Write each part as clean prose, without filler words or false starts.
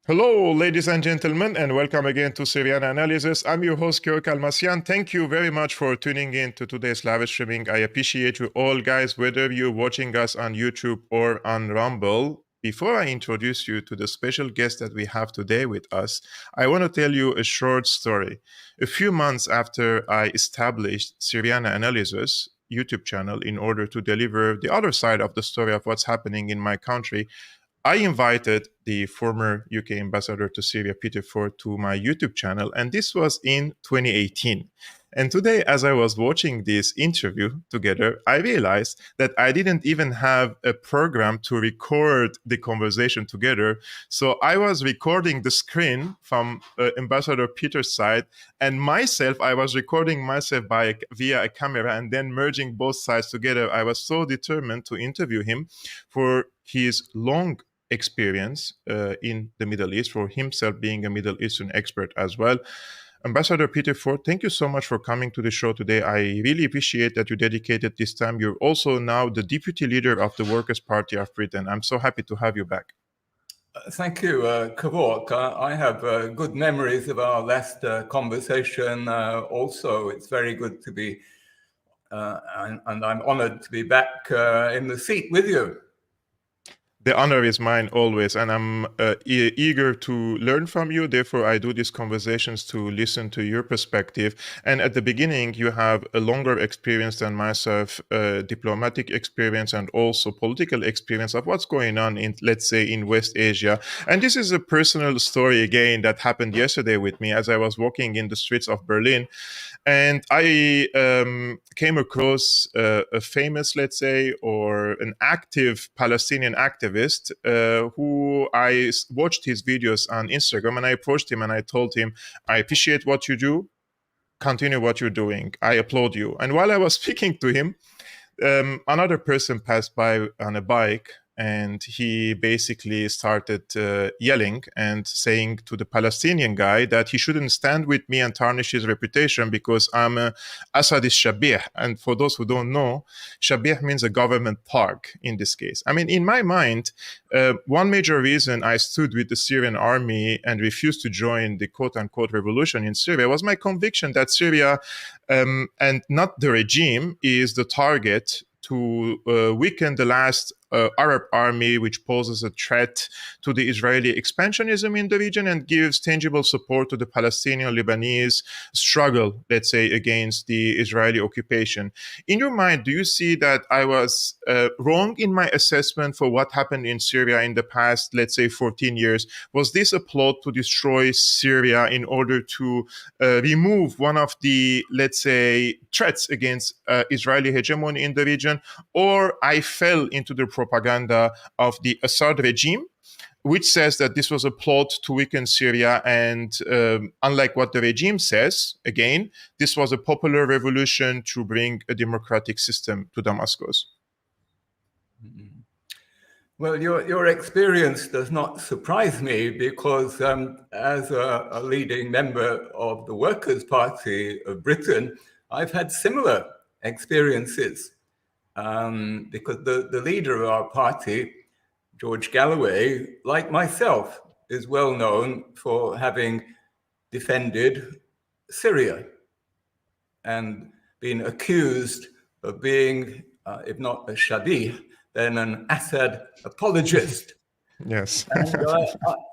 Hello, ladies and gentlemen, and welcome again to Syriana Analysis. I'm your host, Kevork Almassian. Thank you very much for tuning in to today's live streaming. I appreciate you all, guys, whether you're watching us on YouTube or on Rumble. Before I introduce you to the special guest that we have today with us, I want to tell you a short story. A few months after I established Syriana Analysis YouTube channel in order to deliver the other side of the story of what's happening in my country, I invited the former UK ambassador to Syria, Peter Ford, to my YouTube channel, and this was in 2018. And today, as I was watching this interview together, I realized that I didn't even have a program to record the conversation together. So I was recording the screen from Ambassador Peter's side, and myself, I was recording myself via a camera and then merging both sides together. I was so determined to interview him for his long experience in the Middle East, for himself being a Middle Eastern expert as well. Ambassador Peter Ford, thank you so much for coming to the show today. I really appreciate that you dedicated this time. You're also now the deputy leader of the Workers' Party of Britain. I'm so happy to have you back. Thank you, Kevork. I have good memories of our last conversation. Also, it's very good to be, and I'm honored to be back in the seat with you. The honor is mine always, and I'm eager to learn from you. Therefore, I do these conversations to listen to your perspective. And at the beginning, you have a longer experience than myself, diplomatic experience and also political experience of what's going on in, let's say, in West Asia. And this is a personal story again that happened yesterday with me as I was walking in the streets of Berlin. And I came across a famous, let's say, or an active Palestinian activist who I watched his videos on Instagram, and I approached him and I told him, I appreciate what you do. Continue what you're doing. I applaud you. And while I was speaking to him, another person passed by on a bike, and he basically started yelling and saying to the Palestinian guy that he shouldn't stand with me and tarnish his reputation because I'm a Assadist Shabih. And for those who don't know, Shabih means a government park in this case. I mean, in my mind, one major reason I stood with the Syrian army and refused to join the quote-unquote revolution in Syria was my conviction that Syria and not the regime is the target to weaken the last Arab army, which poses a threat to the Israeli expansionism in the region and gives tangible support to the Palestinian-Lebanese struggle, let's say, against the Israeli occupation. In your mind, do you see that I was wrong in my assessment for what happened in Syria in the past, let's say, 14 years? Was this a plot to destroy Syria in order to remove one of the, let's say, threats against Israeli hegemony in the region? Or I fell into the propaganda of the Assad regime, which says that this was a plot to weaken Syria, and unlike what the regime says, again, this was a popular revolution to bring a democratic system to Damascus. Well, your experience does not surprise me because as a leading member of the Workers' Party of Britain, I've had similar experiences. Because the leader of our party, George Galloway, like myself, is well known for having defended Syria and been accused of being, if not a Shabih, then an Assad apologist. Yes. And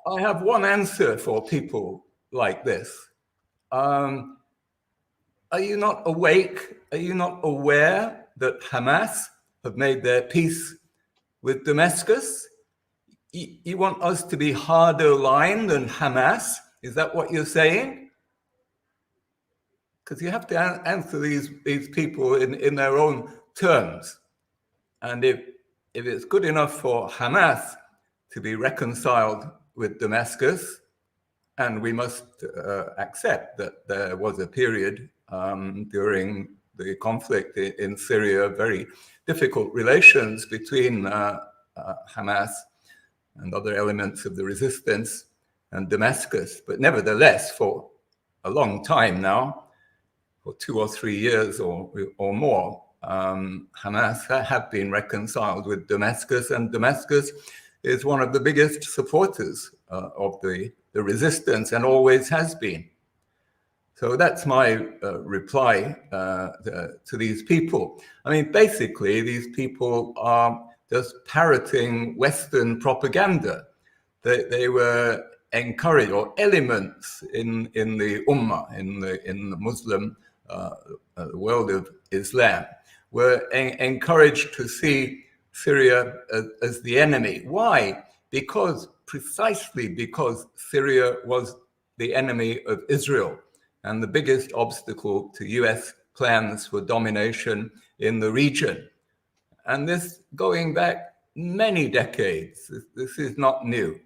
I have one answer for people like this. Are you not awake? Are you not aware that Hamas have made their peace with Damascus? You want us to be harder line than Hamas? Is that what you're saying? Because you have to answer these people in their own terms. And if it's good enough for Hamas to be reconciled with Damascus, and we must accept that there was a period during the conflict in Syria, very difficult relations between Hamas and other elements of the resistance and Damascus. But nevertheless, for a long time now, for 2 or 3 years or more, Hamas have been reconciled with Damascus, and Damascus is one of the biggest supporters of the resistance and always has been. So that's my reply to these people. I mean, basically, these people are just parroting Western propaganda. They were encouraged, or elements in the Ummah, in the Muslim world of Islam, were encouraged to see Syria as the enemy. Why? Precisely because Syria was the enemy of Israel and the biggest obstacle to US plans for domination in the region. And this going back many decades. This is not new.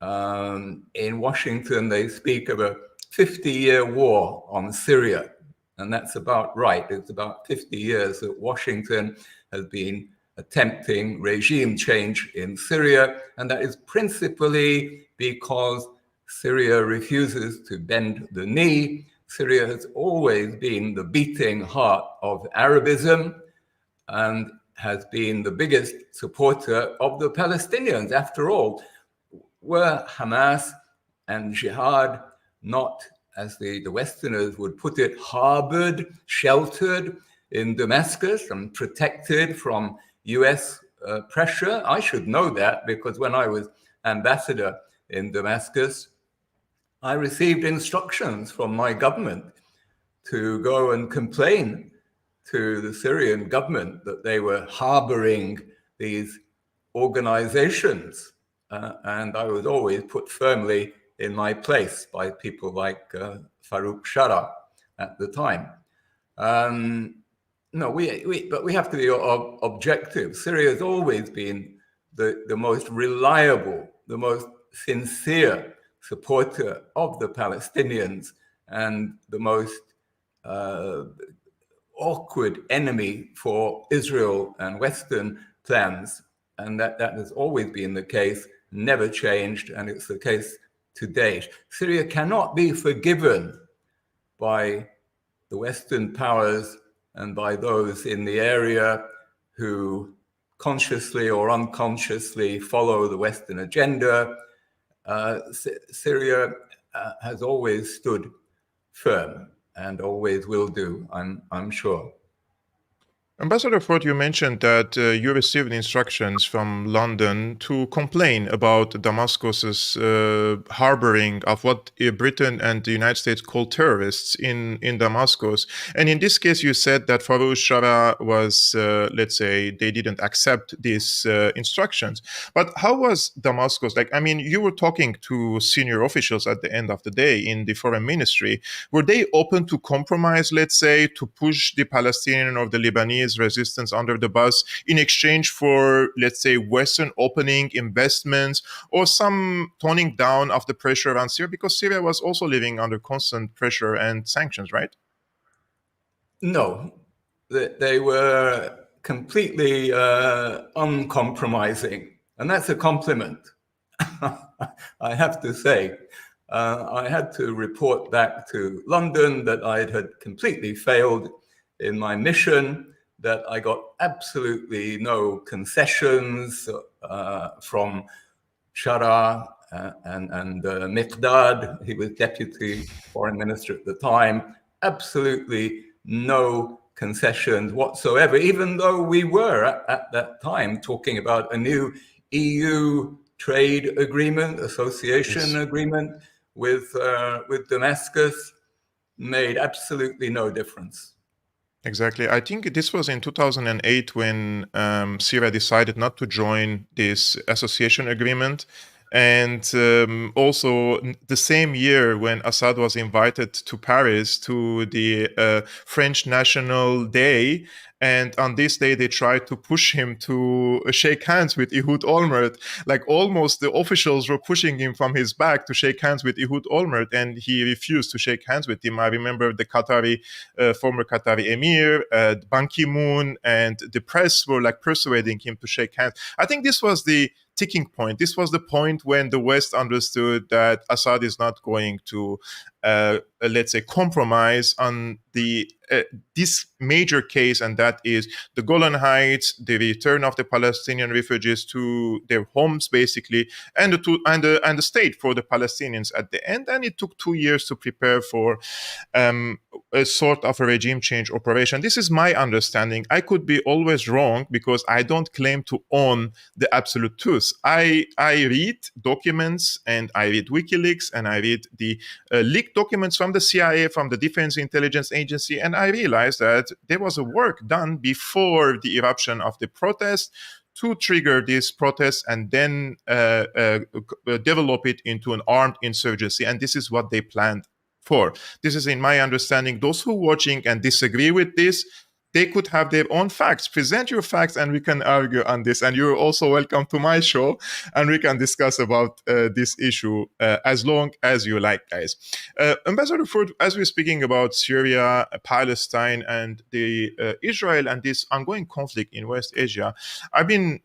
In Washington, they speak of a 50-year war on Syria. And that's about right. It's about 50 years that Washington has been attempting regime change in Syria. And that is principally because Syria refuses to bend the knee. Syria has always been the beating heart of Arabism and has been the biggest supporter of the Palestinians. After all, were Hamas and jihad not, as the Westerners would put it, harbored, sheltered in Damascus and protected from US pressure? I should know that, because when I was ambassador in Damascus, I received instructions from my government to go and complain to the Syrian government that they were harboring these organizations. And I was always put firmly in my place by people like Farouk Shara at the time. But we have to be objective. Syria has always been the most reliable, the most sincere supporter of the Palestinians and the most awkward enemy for Israel and Western plans. And that has always been the case, never changed, and it's the case to date. Syria cannot be forgiven by the Western powers and by those in the area who consciously or unconsciously follow the Western agenda. Syria has always stood firm and always will do, I'm sure. Ambassador Ford, you mentioned that you received instructions from London to complain about Damascus's harboring of what Britain and the United States call terrorists in Damascus. And in this case, you said that Farouk Shara was, let's say, they didn't accept these instructions. But how was Damascus? Like, I mean, you were talking to senior officials at the end of the day in the foreign ministry. Were they open to compromise, let's say, to push the Palestinian or the Lebanese resistance under the bus in exchange for, let's say, Western opening investments or some toning down of the pressure on Syria? Because Syria was also living under constant pressure and sanctions, right? No, they were completely uncompromising. And that's a compliment, I have to say. I had to report back to London that I had completely failed in my mission, that I got absolutely no concessions from Shara and Miqdad. He was deputy foreign minister at the time. Absolutely no concessions whatsoever, even though we were at that time talking about a new EU trade agreement, association agreement with Damascus. Made absolutely no difference. Exactly. I think this was in 2008 when Syria decided not to join this association agreement. And also the same year when Assad was invited to Paris to the French National Day, and on this day they tried to push him to shake hands with Ehud Olmert. Like almost the officials were pushing him from his back to shake hands with Ehud Olmert, and he refused to shake hands with him. I remember the former Qatari emir, Ban Ki-moon, and the press were like persuading him to shake hands. I think this was the ticking point. This was the point when the West understood that Assad is not going to let's say, compromise on this major case, and that is the Golan Heights, the return of the Palestinian refugees to their homes, basically, and the state for the Palestinians at the end. And it took 2 years to prepare for a sort of a regime change operation. This is my understanding. I could be always wrong because I don't claim to own the absolute truth. I read documents, and I read WikiLeaks, and I read the leaked documents from the CIA, from the Defense Intelligence Agency, and I realized that there was a work done before the eruption of the protest to trigger this protest and then develop it into an armed insurgency. And this is what they planned for. This is, in my understanding. Those who are watching and disagree with this, they could have their own facts. Present your facts and we can argue on this. And you're also welcome to my show and we can discuss about this issue as long as you like, guys. Ambassador Ford, as we're speaking about Syria, Palestine, and the Israel and this ongoing conflict in West Asia, I've been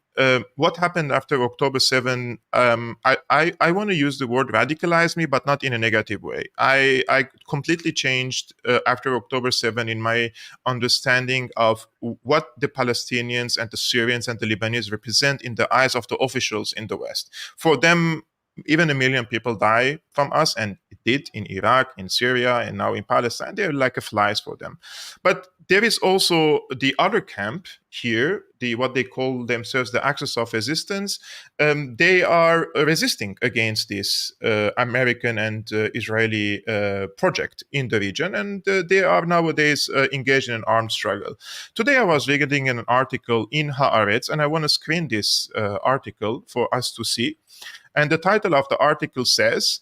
what happened after October 7, I want to use the word radicalize me, but not in a negative way. I completely changed after October 7 in my understanding of what the Palestinians and the Syrians and the Lebanese represent in the eyes of the officials in the West. For them, even 1 million people die from us, and it did in Iraq, in Syria, and now in Palestine. They're like a flies for them. But there is also the other camp here, what they call themselves the axis of resistance. They are resisting against this American and Israeli project in the region, and they are nowadays engaged in an armed struggle. Today I was reading an article in Haaretz, and I want to screen this article for us to see. And the title of the article says,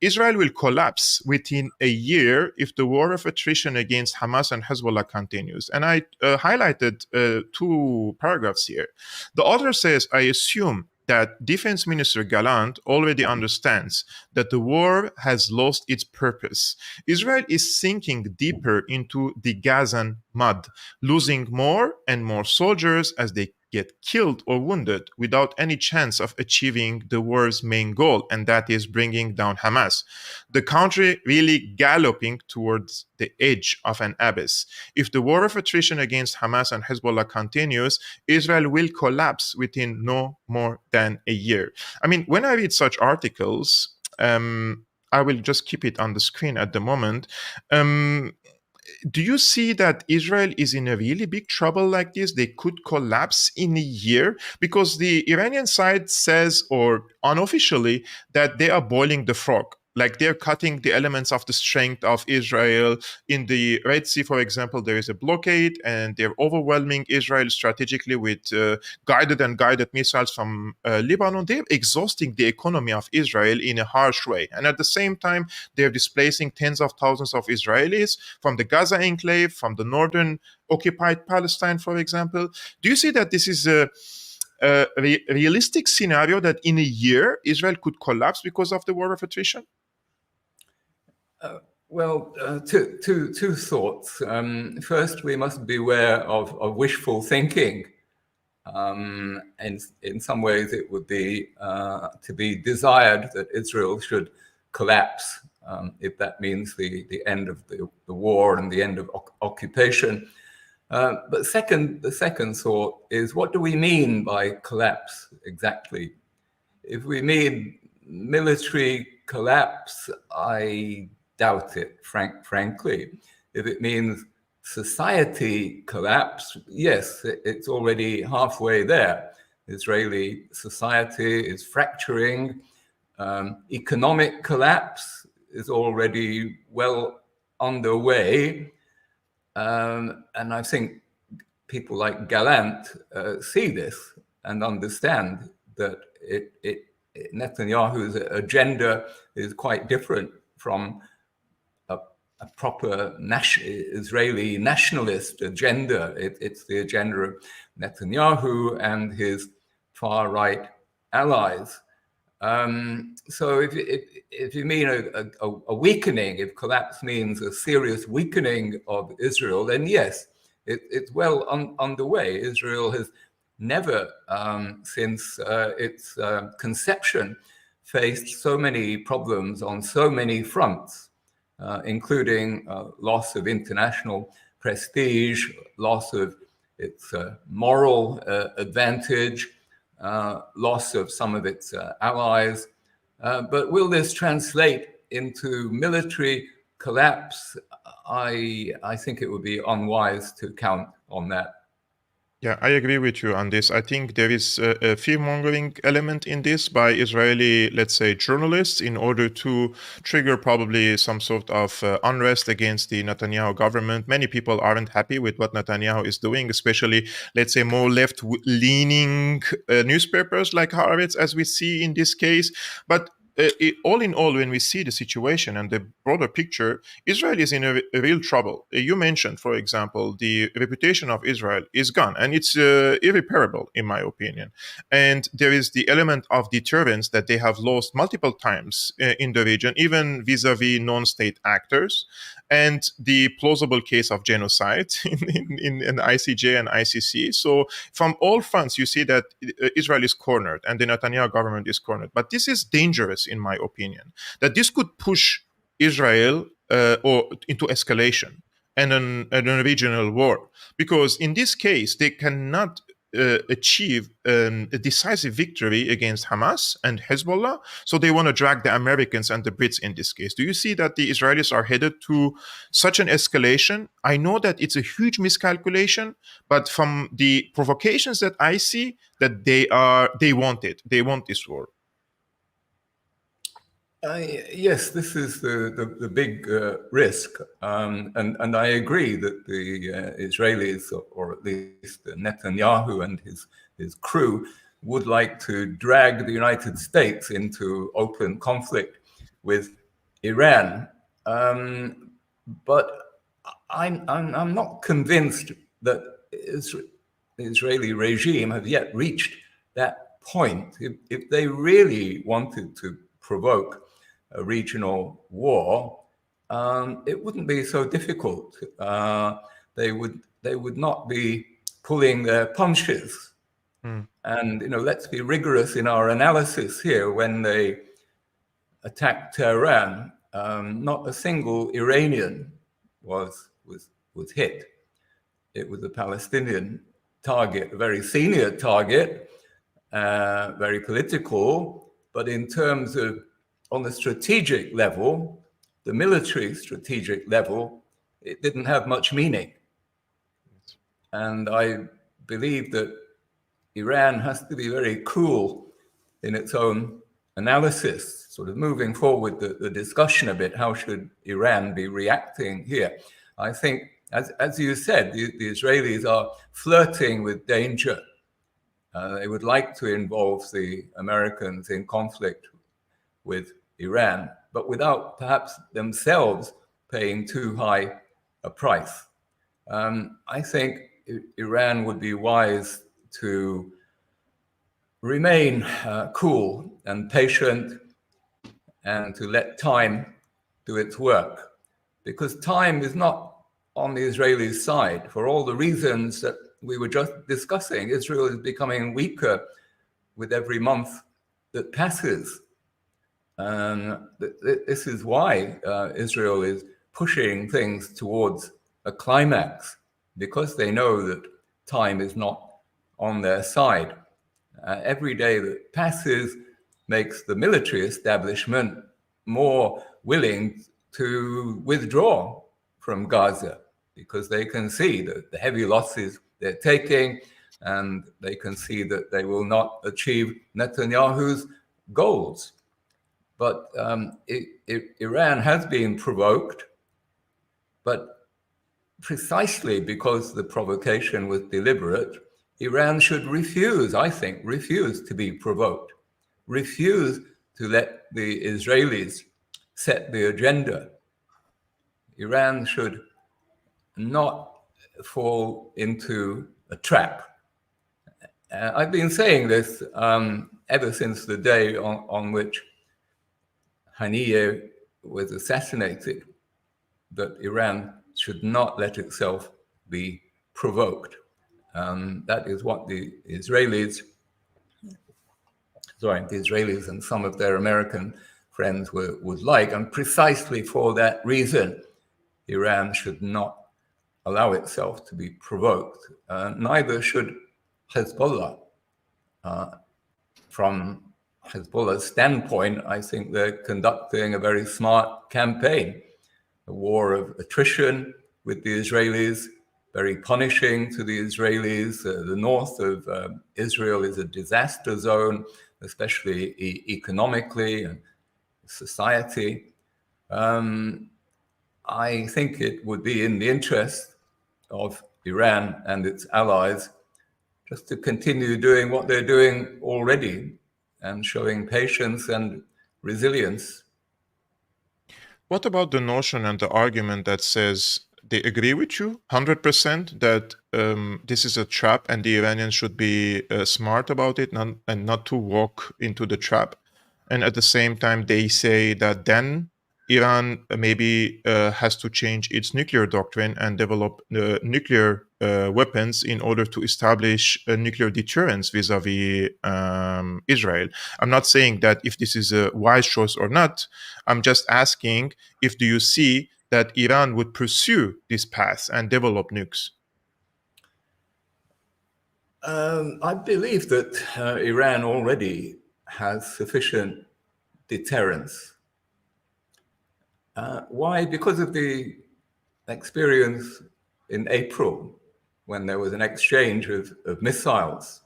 Israel will collapse within a year if the war of attrition against Hamas and Hezbollah continues. And I highlighted 2 paragraphs here. The author says, I assume that Defense Minister Gallant already understands that the war has lost its purpose. Israel is sinking deeper into the Gazan mud, losing more and more soldiers as they get killed or wounded without any chance of achieving the war's main goal, and that is bringing down Hamas. The country really galloping towards the edge of an abyss. If the war of attrition against Hamas and Hezbollah continues, Israel will collapse within no more than a year. I mean, when I read such articles, I will just keep it on the screen at the moment. Do you see that Israel is in a really big trouble like this? They could collapse in a year because the Iranian side says, or unofficially, that they are boiling the frog. Like they're cutting the elements of the strength of Israel. In the Red Sea, for example, there is a blockade and they're overwhelming Israel strategically with guided and guided missiles from Lebanon. They're exhausting the economy of Israel in a harsh way. And at the same time, they're displacing tens of thousands of Israelis from the Gaza enclave, from the northern occupied Palestine, for example. Do you see that this is a realistic scenario that in a year Israel could collapse because of the war of attrition? Two thoughts. First, we must be aware of wishful thinking. And in some ways, it would be to be desired that Israel should collapse, if that means the end of the war and the end of occupation. But the second thought is, what do we mean by collapse exactly? If we mean military collapse, I doubt it, frankly. If it means society collapse, yes, it's already halfway there. Israeli society is fracturing. Economic collapse is already well underway. And I think people like Gallant see this and understand that Netanyahu's agenda is quite different from a proper Israeli nationalist agenda. It's the agenda of Netanyahu and his far-right allies. So if you mean a weakening, if collapse means a serious weakening of Israel, then yes, it's well underway. Israel has never, since its conception, faced so many problems on so many fronts. including loss of international prestige, loss of its moral advantage, loss of some of its allies. But will this translate into military collapse? I think it would be unwise to count on that. Yeah, I agree with you on this. I think there is a fear-mongering element in this by Israeli, let's say, journalists in order to trigger probably some sort of unrest against the Netanyahu government. Many people aren't happy with what Netanyahu is doing, especially, let's say, more left-leaning newspapers like Haaretz, as we see in this case. But all in all, when we see the situation and the broader picture, Israel is in a real trouble. You mentioned, for example, the reputation of Israel is gone, and it's irreparable, in my opinion. And there is the element of deterrence that they have lost multiple times in the region, even vis-a-vis non-state actors, and the plausible case of genocide in ICJ and ICC. So from all fronts, you see that Israel is cornered and the Netanyahu government is cornered. But this is dangerous, in my opinion, that this could push Israel or into escalation and a regional war. Because in this case, they cannot achieve a decisive victory against Hamas and Hezbollah. So they want to drag the Americans and the Brits in this case. Do you see that the Israelis are headed to such an escalation? I know that it's a huge miscalculation, but from the provocations that I see, that they want it. They want this war. Yes, this is the big risk, and I agree that the Israelis, or at least Netanyahu and his crew, would like to drag the United States into open conflict with Iran. But I'm not convinced that the Israeli regime have yet reached that point. If they really wanted to provoke a regional war, it wouldn't be so difficult. They would not be pulling their punches. And let's be rigorous in our analysis here. When they attacked Tehran, not a single Iranian was hit. It was a Palestinian target, a very senior target, very political, but in terms of on the strategic level, the military strategic level, it didn't have much meaning. And I believe that Iran has to be very cool in its own analysis, sort of moving forward the discussion a bit. How should Iran be reacting here? I think, as you said, the Israelis are flirting with danger. They would like to involve the Americans in conflict with Iran, but without perhaps themselves paying too high a price. I think Iran would be wise to remain cool and patient and to let time do its work, because time is not on the Israeli side. For all the reasons that we were just discussing, Israel is becoming weaker with every month that passes. This is why Israel is pushing things towards a climax, because they know that time is not on their side. Every day that passes makes the military establishment more willing to withdraw from Gaza, because they can see that the heavy losses they're taking, and they can see that they will not achieve Netanyahu's goals. But Iran has been provoked, but precisely because the provocation was deliberate, Iran should refuse, I think, to be provoked, refuse to let the Israelis set the agenda. Iran should not fall into a trap. I've been saying this ever since the day on which Haniyeh was assassinated, that Iran should not let itself be provoked. That is what the Israelis and some of their American friends would like. And precisely for that reason, Iran should not allow itself to be provoked. Neither should Hezbollah. From Hezbollah's standpoint, I think they're conducting a very smart campaign, a war of attrition with the Israelis, very punishing to the Israelis. The north of Israel is a disaster zone, especially economically and society. I think it would be in the interest of Iran and its allies just to continue doing what they're doing already and showing patience and resilience. What about the notion and the argument that says they agree with you 100% that this is a trap and the Iranians should be smart about it and not to walk into the trap? And at the same time, they say that then Iran maybe has to change its nuclear doctrine and develop nuclear weapons in order to establish a nuclear deterrence vis-a-vis Israel. I'm not saying that if this is a wise choice or not. I'm just asking if do you see that Iran would pursue this path and develop nukes? I believe that Iran already has sufficient deterrence. Why? Because of the experience in April when there was an exchange of missiles.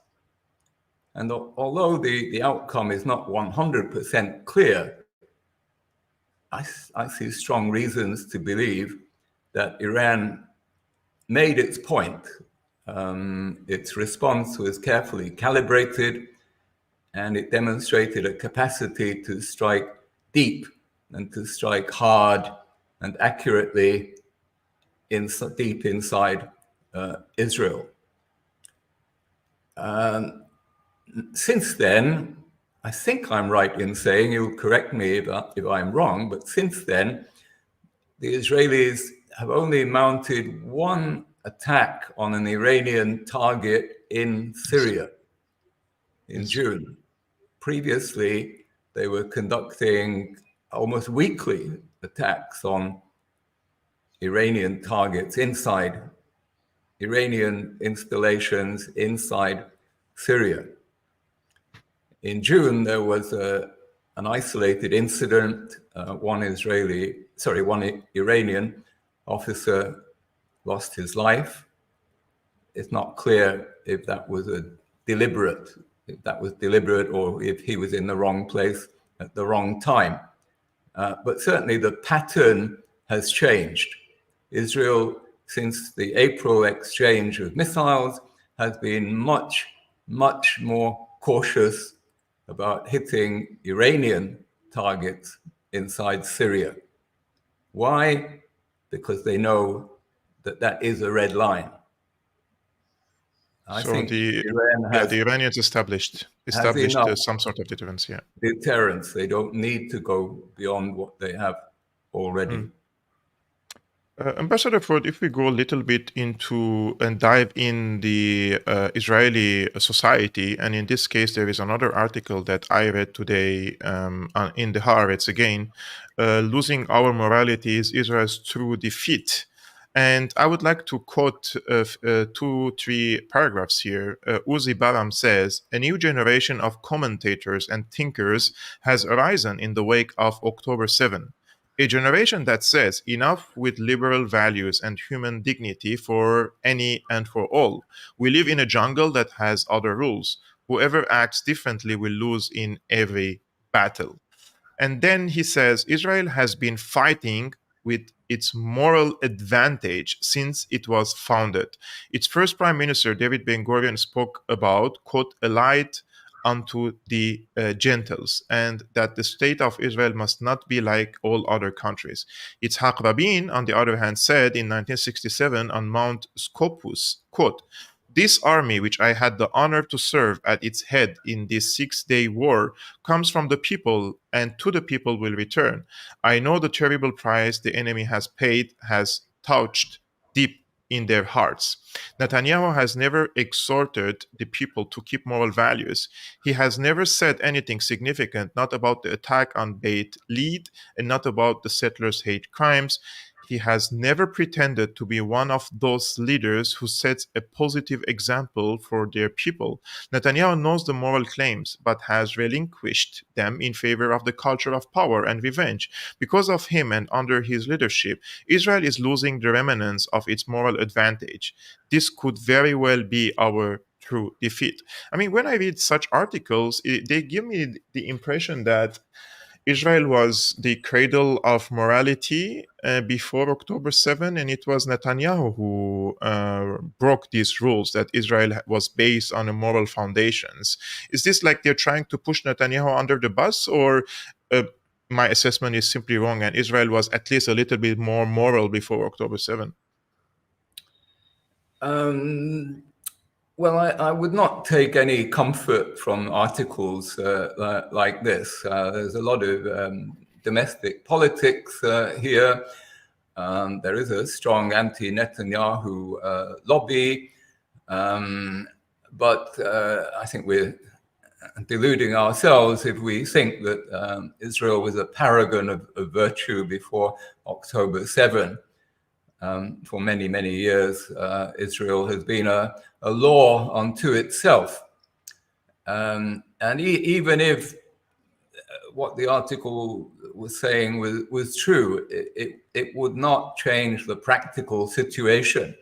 And although the outcome is not 100% clear, I see strong reasons to believe that Iran made its point. Its response was carefully calibrated, and it demonstrated a capacity to strike deep and to strike hard and accurately deep inside Israel. Since then, I think I'm right in saying, you'll correct me if I'm wrong, but since then, the Israelis have only mounted one attack on an Iranian target in Syria in June. Previously, they were conducting almost weekly attacks on Iranian targets inside Iranian installations inside Syria. In June, there was an isolated incident. One Iranian officer lost his life. It's not clear if that was deliberate or if he was in the wrong place at the wrong time. But certainly the pattern has changed. Israel, since the April exchange of missiles, has been much, much more cautious about hitting Iranian targets inside Syria. Why? Because they know that is a red line. I think the Iranians established some sort of deterrence. Yeah, deterrence. They don't need to go beyond what they have already. Ambassador Ford, if we go a little bit into and dive in the Israeli society, and in this case, there is another article that I read today in the Haaretz again, losing our morality is Israel's true defeat. And I would like to quote 2-3 paragraphs here. Uzi Baram says, a new generation of commentators and thinkers has arisen in the wake of October 7. A generation that says enough with liberal values and human dignity for any and for all. We live in a jungle that has other rules. Whoever acts differently will lose in every battle. And then he says Israel has been fighting with its moral advantage since it was founded. Its first prime minister, David Ben-Gurion, spoke about, quote, a light unto the Gentiles, and that the state of Israel must not be like all other countries. Yitzhak Rabin, on the other hand, said in 1967 on Mount Scopus, quote, this army, which I had the honor to serve at its head in this 6-day war, comes from the people, and to the people will return. I know the terrible price the enemy has paid has touched deep in their hearts. Netanyahu has never exhorted the people to keep moral values. He has never said anything significant, not about the attack on Beit Lead and not about the settlers' hate crimes. He has never pretended to be one of those leaders who sets a positive example for their people. Netanyahu knows the moral claims, but has relinquished them in favor of the culture of power and revenge. Because of him and under his leadership, Israel is losing the remnants of its moral advantage. This could very well be our true defeat. I mean, when I read such articles, they give me the impression that Israel was the cradle of morality before October 7, and it was Netanyahu who broke these rules that Israel was based on moral foundations. Is this like they're trying to push Netanyahu under the bus, or my assessment is simply wrong and Israel was at least a little bit more moral before October 7? Well, I would not take any comfort from articles like this. There's a lot of domestic politics here. There is a strong anti-Netanyahu lobby, but I think we're deluding ourselves if we think that Israel was a paragon of virtue before October 7. For many, many years, Israel has been a law unto itself. And even if what the article was saying was true, it would not change the practical situation.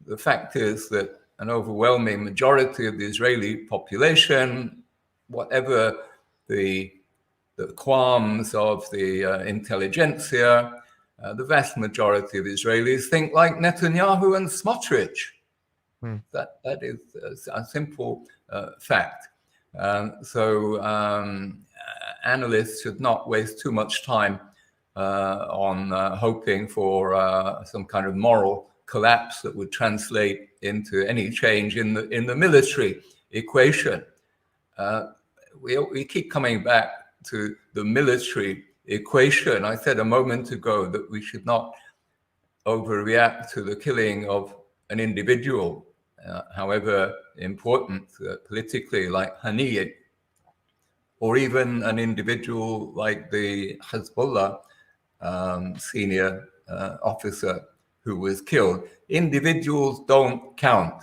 The fact is that an overwhelming majority of the Israeli population, whatever the qualms of the intelligentsia, the vast majority of Israelis think like Netanyahu and Smotrich. That is a simple fact. So analysts should not waste too much time on hoping for some kind of moral collapse that would translate into any change in the military equation. We keep coming back to the military equation. I said a moment ago that we should not overreact to the killing of an individual, however important politically, like Haniyeh, or even an individual like the Hezbollah senior officer who was killed. Individuals don't count.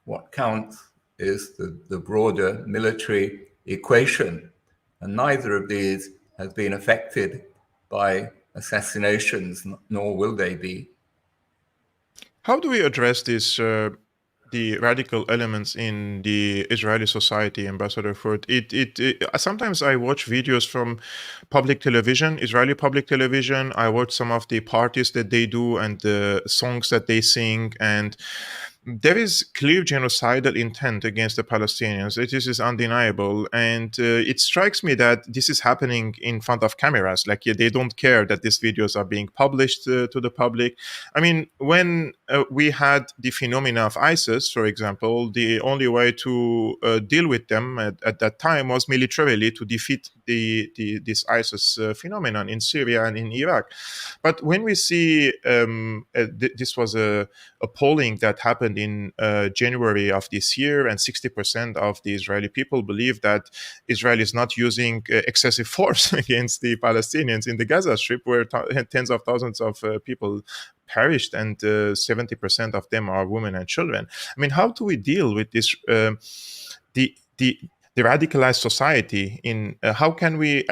What counts is the broader military equation, and neither of these has been affected by assassinations, nor will they be. How do we address this, the radical elements in the Israeli society, Ambassador Ford? Sometimes I watch videos from public television, Israeli public television. I watch some of the parties that they do and the songs that they sing, and there is clear genocidal intent against the Palestinians. This is undeniable. And it strikes me that this is happening in front of cameras. Like, they don't care that these videos are being published to the public. I mean, when we had the phenomena of ISIS, for example, the only way to deal with them at that time was militarily to defeat this ISIS phenomenon in Syria and in Iraq. But when we see this was a polling that happened in January of this year, and 60% of the Israeli people believe that Israel is not using excessive force against the Palestinians in the Gaza Strip, where tens of thousands of people perished, and 70% of them are women and children. I mean, how do we deal with this? The radicalized society in how can we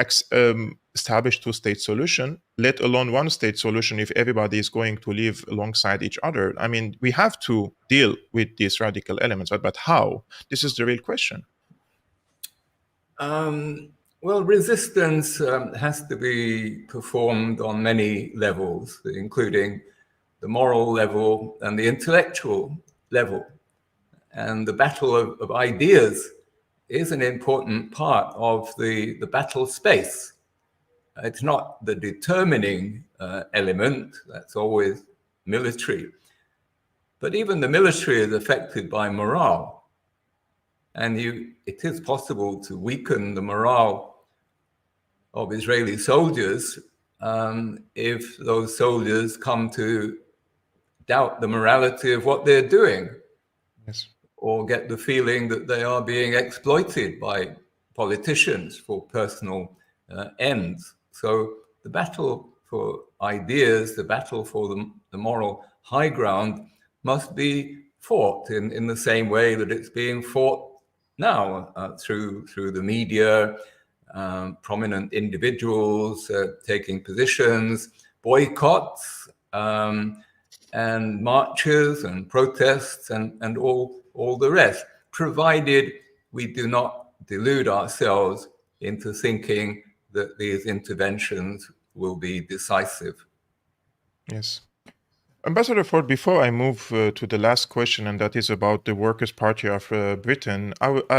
establish two-state solution, let alone one-state solution, if everybody is going to live alongside each other? I mean, we have to deal with these radical elements, but how? This is the real question. Well, resistance has to be performed on many levels, including the moral level and the intellectual level. And the battle of ideas is an important part of the battle space. It's not the determining element, that's always military. But even the military is affected by morale. And it is possible to weaken the morale of Israeli soldiers if those soldiers come to doubt the morality of what they're doing, Yes. or get the feeling that they are being exploited by politicians for personal ends. So the battle for ideas, the battle for the moral high ground must be fought in the same way that it's being fought now through the media, prominent individuals taking positions, boycotts, and marches and protests and all the rest, provided we do not delude ourselves into thinking that these interventions will be decisive. Yes. Ambassador Ford, before I move to the last question, and that is about the Workers' Party of Britain,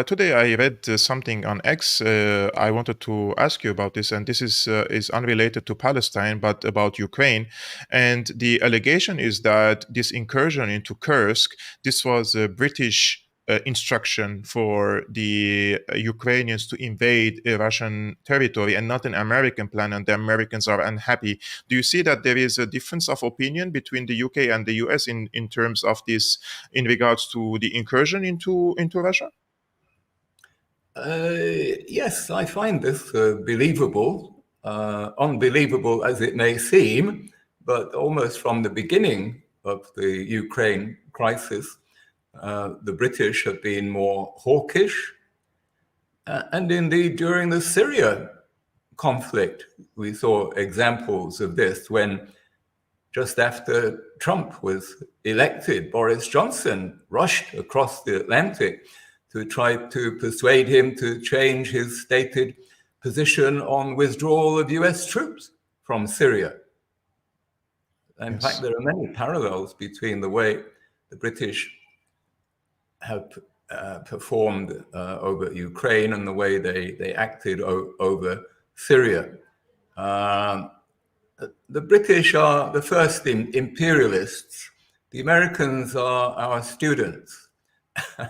today I read something on X. I wanted to ask you about this, and this is unrelated to Palestine, but about Ukraine. And the allegation is that this incursion into Kursk, this was a British instruction for the Ukrainians to invade Russian territory and not an American plan, and the Americans are unhappy. Do you see that there is a difference of opinion between the UK and the US in terms of this, in regards to the incursion into Russia? Yes, I find this believable, unbelievable as it may seem, but almost from the beginning of the Ukraine crisis, the British have been more hawkish. And indeed, during the Syria conflict, we saw examples of this when, just after Trump was elected, Boris Johnson rushed across the Atlantic to try to persuade him to change his stated position on withdrawal of US troops from Syria. In fact, there are many parallels between the way the British have performed over Ukraine and the way they acted over Syria. The British are the first imperialists. The Americans are our students.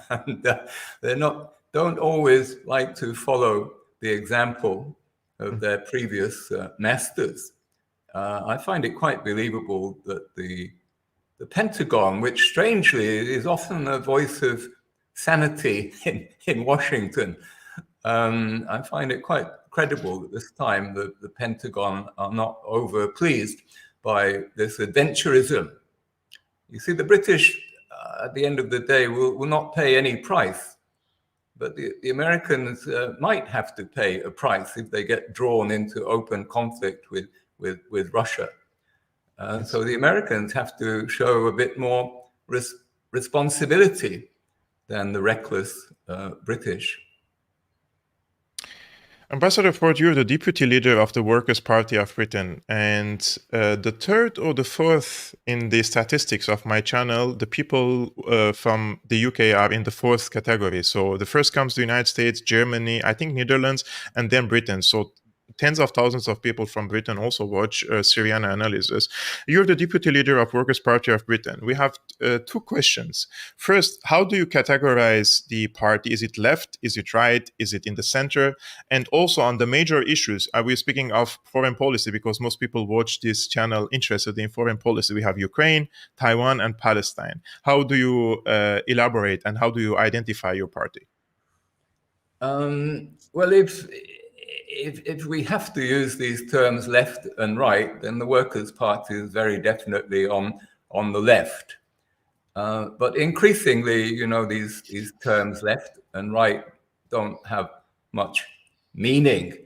And don't always like to follow the example of their previous masters. I find it quite believable that the Pentagon, which strangely is often a voice of sanity in Washington, I find it quite credible that this time the Pentagon are not over pleased by this adventurism. You see, the British, at the end of the day, will not pay any price, but the Americans might have to pay a price if they get drawn into open conflict with Russia. So the Americans have to show a bit more responsibility than the reckless British. Ambassador Ford, you're the deputy leader of the Workers' Party of Britain, and the third or the fourth in the statistics of my channel, the people from the UK are in the fourth category. So the first comes the United States, Germany, I think Netherlands, and then Britain. So tens of thousands of people from Britain also watch Syriana Analysis. You're the deputy leader of Workers' Party of Britain. We have two questions. First, how do you categorize the party? Is it left? Is it right? Is it in the center? And also on the major issues, are we speaking of foreign policy? Because most people watch this channel interested in foreign policy. We have Ukraine, Taiwan, and Palestine. How do you elaborate and how do you identify your party? Well, if we have to use these terms left and right, then the Workers' Party is very definitely on the left. But increasingly, you know, these terms left and right don't have much meaning.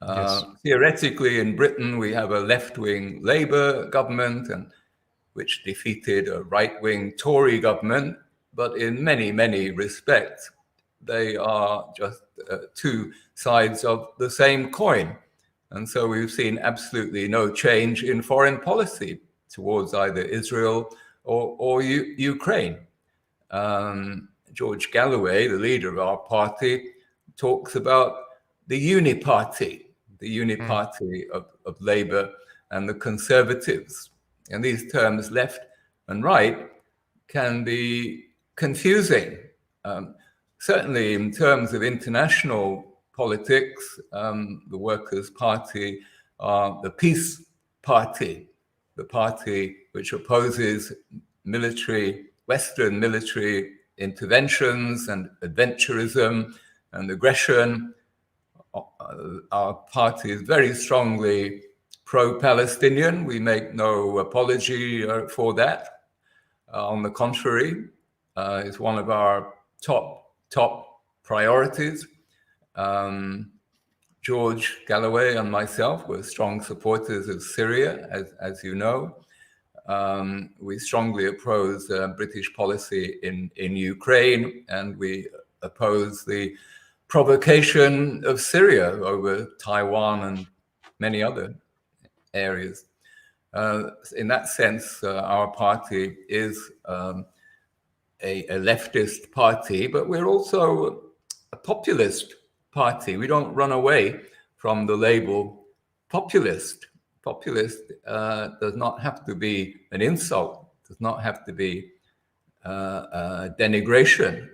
Yes. Theoretically, in Britain, we have a left-wing Labour government, which defeated a right-wing Tory government. But in many, many respects, they are just two sides of the same coin. And so we've seen absolutely no change in foreign policy towards either Israel or Ukraine. George Galloway, the leader of our party, talks about the uniparty of Labour and the Conservatives. And these terms, left and right, can be confusing. Certainly in terms of international politics, the Workers' Party are the peace party, the party which opposes Western military interventions and adventurism and aggression. Our party is very strongly pro-Palestinian. We make no apology for that. On the contrary, it's one of our top priorities. George Galloway and myself were strong supporters of Syria, as you know. We strongly oppose British policy in Ukraine, and we oppose the provocation of Syria over Taiwan and many other areas. In that sense, our party is a leftist party, but we're also a populist party. We don't run away from the label populist. Populist does not have to be an insult, does not have to be denigration.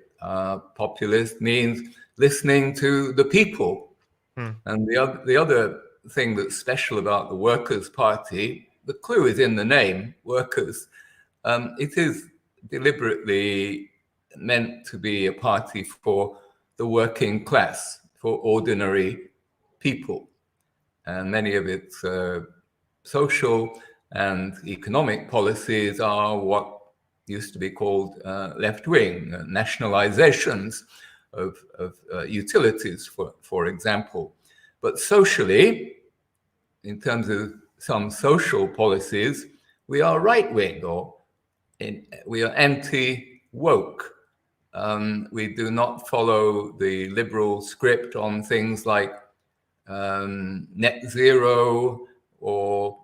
Populist means listening to the people. And the other thing that's special about the Workers' Party, the clue is in the name, Workers. It is deliberately meant to be a party for the working class, for ordinary people. And many of its social and economic policies are what used to be called left-wing, nationalizations of utilities, for example. But socially, in terms of some social policies, we are right-wing, or we are anti-woke. We do not follow the liberal script on things like net zero or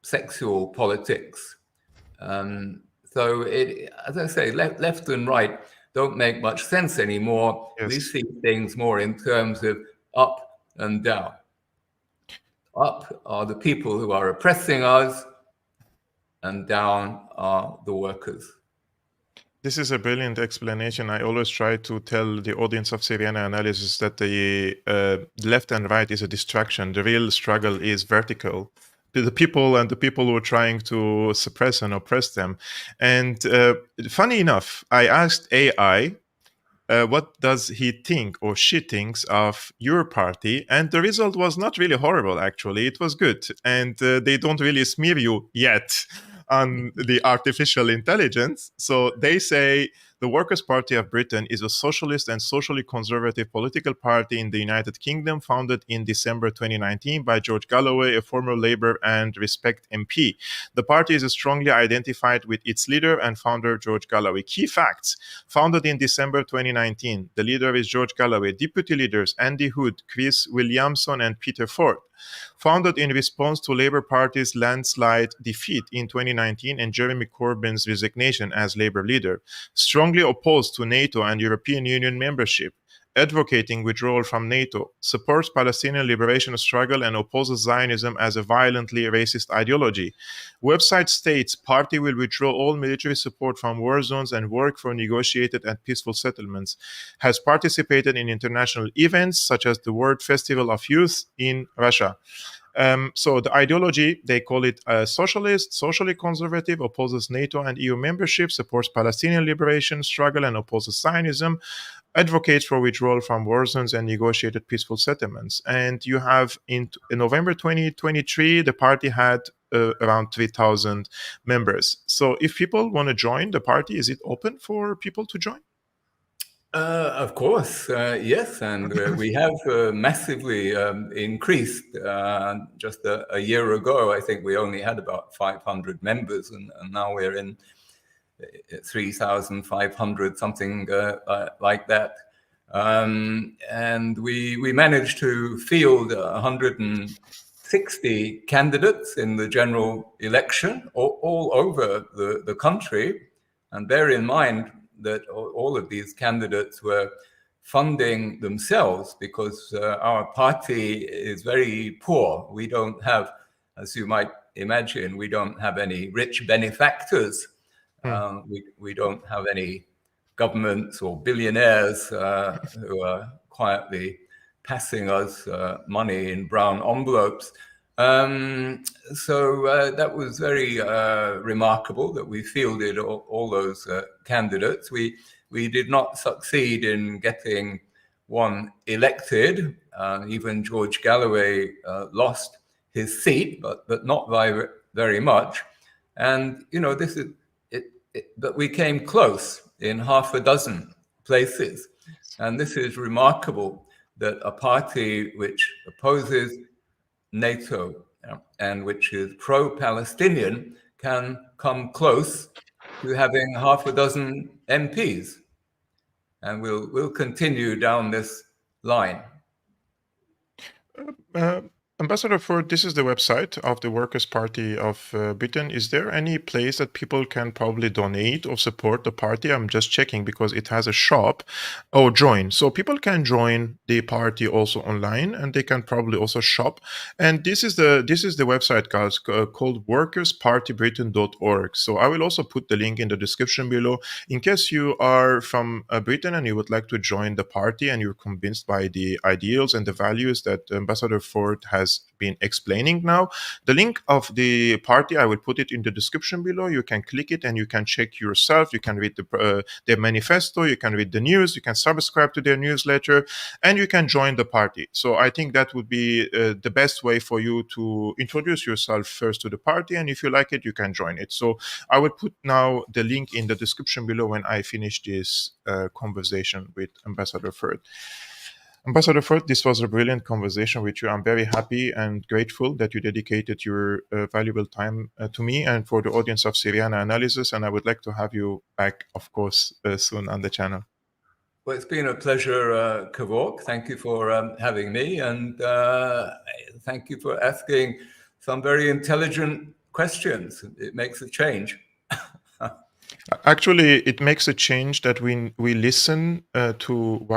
sexual politics. So, as I say, left and right don't make much sense anymore. Yes. We see things more in terms of up and down. Up are the people who are oppressing us, and down are the workers. This is a brilliant explanation. I always try to tell the audience of Syriana Analysis that the left and right is a distraction. The real struggle is vertical. The people and the people who are trying to suppress and oppress them. And funny enough, I asked AI, what does he think or she thinks of your party? And the result was not really horrible, actually. It was good. And they don't really smear you yet on the artificial intelligence. So they say the Workers' Party of Britain is a socialist and socially conservative political party in the United Kingdom, founded in December 2019 by George Galloway, a former Labour and Respect MP. The party is strongly identified with its leader and founder, George Galloway. Key facts: founded in December 2019, the leader is George Galloway. Deputy leaders Andy Hood, Chris Williamson, and Peter Ford. Founded in response to Labour Party's landslide defeat in 2019 and Jeremy Corbyn's resignation as Labour leader. Strongly opposed to NATO and European Union membership. Advocating withdrawal from NATO, supports Palestinian liberation struggle and opposes Zionism as a violently racist ideology. Website states party will withdraw all military support from war zones and work for negotiated and peaceful settlements. Has participated in international events such as the World Festival of Youth in Russia. So the ideology, they call it socialist, socially conservative, opposes NATO and EU membership, supports Palestinian liberation struggle and opposes Zionism, advocates for withdrawal from war zones and negotiated peaceful settlements. And you have in November 2023, the party had around 3,000 members. So if people want to join the party, is it open for people to join? Of course, yes, and we have massively increased. Just a year ago, I think we only had about 500 members, and now we're in 3,500, something like that. And we managed to field 160 candidates in the general election all over the country. And bear in mind that all of these candidates were funding themselves, because our party is very poor. We don't have, as you might imagine, we don't have any rich benefactors. We don't have any governments or billionaires who are quietly passing us money in brown envelopes. That was very remarkable that we fielded all those candidates. We did not succeed in getting one elected. Even George Galloway lost his seat, but not by very much. And this is but we came close in half a dozen places, and this is remarkable that a party which opposes NATO and which is pro-Palestinian can come close to having half a dozen MPs. And we'll continue down this line. Ambassador Ford, this is the website of the Workers' Party of Britain. Is there any place that people can probably donate or support the party? I'm just checking because it has a shop. Oh, join. So people can join the party also online, and they can probably also shop. And this is the website, guys, called workerspartybritain.org. So I will also put the link in the description below in case you are from Britain and you would like to join the party and you're convinced by the ideals and the values that Ambassador Ford has been explaining now. The link of the party, I will put it in the description below. You can click it and you can check yourself. You can read their manifesto, you can read the news, you can subscribe to their newsletter, and you can join the party. So I think that would be the best way for you to introduce yourself first to the party, and if you like it, you can join it. So I will put now the link in the description below when I finish this conversation with Ambassador Ford. Ambassador Ford, this was a brilliant conversation with you. I'm very happy and grateful that you dedicated your valuable time to me and for the audience of Syriana Analysis. And I would like to have you back, of course, soon on the channel. Well, it's been a pleasure, Kevork. Thank you for having me. And thank you for asking some very intelligent questions. It makes a change. Actually, it makes a change that we listen to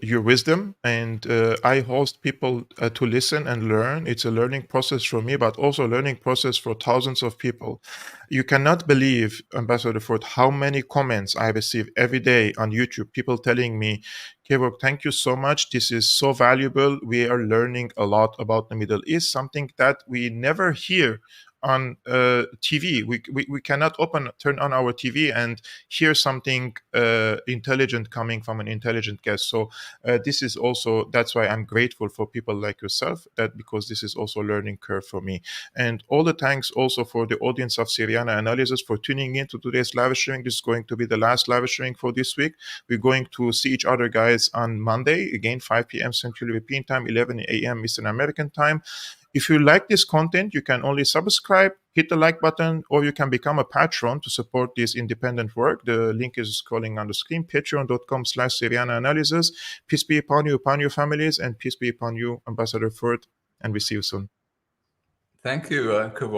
your wisdom, and I host people to listen and learn. It's a learning process for me, but also a learning process for thousands of people. You cannot believe, Ambassador Ford, how many comments I receive every day on YouTube. People telling me, Kevork, thank you so much. This is so valuable. We are learning a lot about the Middle East, something that we never hear on TV. We cannot turn on our TV and hear something intelligent coming from an intelligent guest. So this is also, that's why I'm grateful for people like yourself, that because this is also a learning curve for me. And all the thanks also for the audience of Syriana Analysis for tuning in to today's live streaming. This is going to be the last live streaming for this week. We're going to see each other, guys, on Monday, again, 5 p.m. Central European Time, 11 a.m. Eastern American Time. If you like this content, you can only subscribe, hit the like button, or you can become a patron to support this independent work. The link is scrolling on the screen, patreon.com/Syriana Analysis. Peace be upon you, upon your families, and peace be upon you, Ambassador Ford, and we see you soon. Thank you, Kevork.